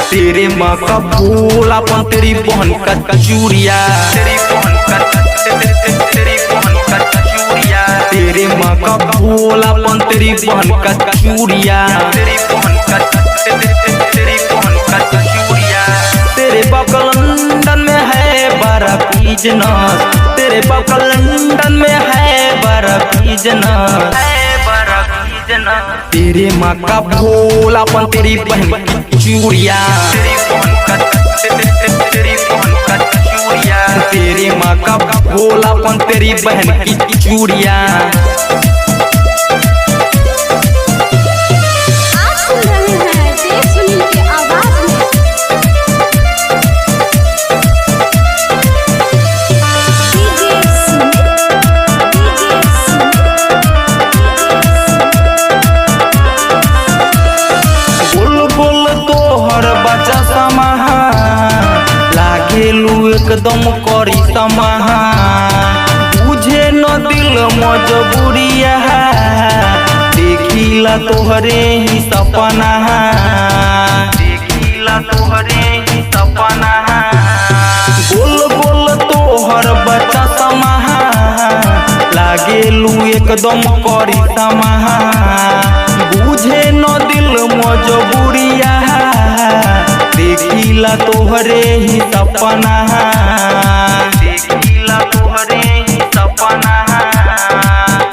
तेरे माँ का भोलापन तेरी बहन का चूड़िया, तेरे माँ का भोलापन तेरी बहन का चूड़िया, तेरे बाप का लंदन में है बड़ा बिजनेस, तेरे बाप का लंदन में है बड़ा बिजनेस, तेरे माँ का भोलापन तेरी बहन की चूड़िया, तेरे माँ का भोलापन तेरी बहन की चूड़िया। आप सुन रहे हैं देव सुनील की आवाज में। बुलबुल तोहर बच्चा समाहा लागेलू एकदम करी समाहा, बुझे न दिल मजबूरिया देखिला तोहरे ही सपना, देखिला तोहरे ही सपना। बुलबुल तोहर बच्चा समाहा लागेलू एकदम करी समाहा, बुझे न दिल मजबूरिया देखिला तोहरे ही सपना, देखिला तोहरे ही सपना।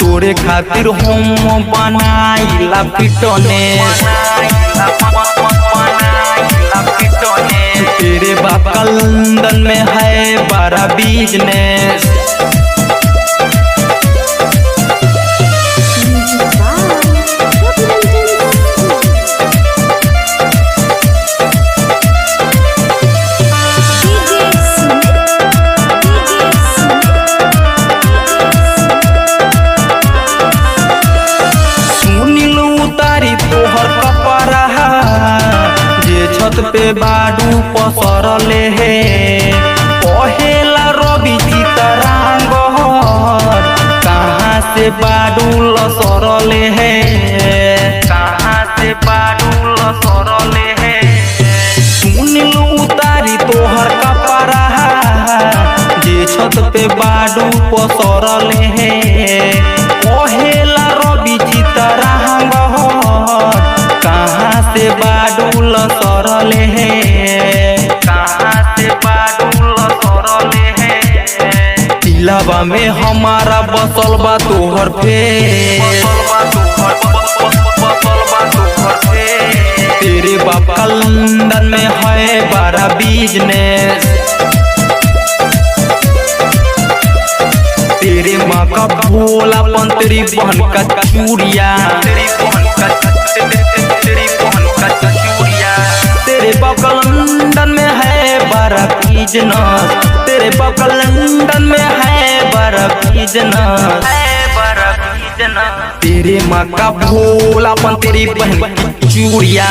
तोरे खातिर हम बनाइला फिटनेस, तेरे बाप का लंदन में है बड़ा बिजनेस, पे बाडू पसरले हे पहेला रवि चितरांग, कहाँ से बाडू लसरले हे, कहाँ से बाडू लसरले हे। सुनील उतारी तोहर कपड़ा जे छत पे बाडू पसरले हे पहेला रवि चितरांग, कहाँ से बाडू लसरले हे, कहाँ से बाडू लसरले हे। दिलवा में हमारा बसल बा तोहर फेस, तेरे बाप का लंदन में है बड़ा बिजनेस, तेरे माँ का भोलापन तेरी बहन का चूड़िया, तेरे बाप का लंदन में है बड़ा बिजनेस, तेरे बाप का लंदन में है बड़ा बिजनेस, तेरे माँ का भोलापन तेरी बहन की चूड़िया,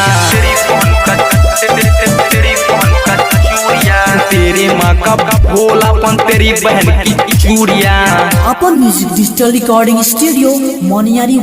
तेरे माँ का भोलापन तेरी बहन की चूड़िया। अपन music digital recording studio Moniyari.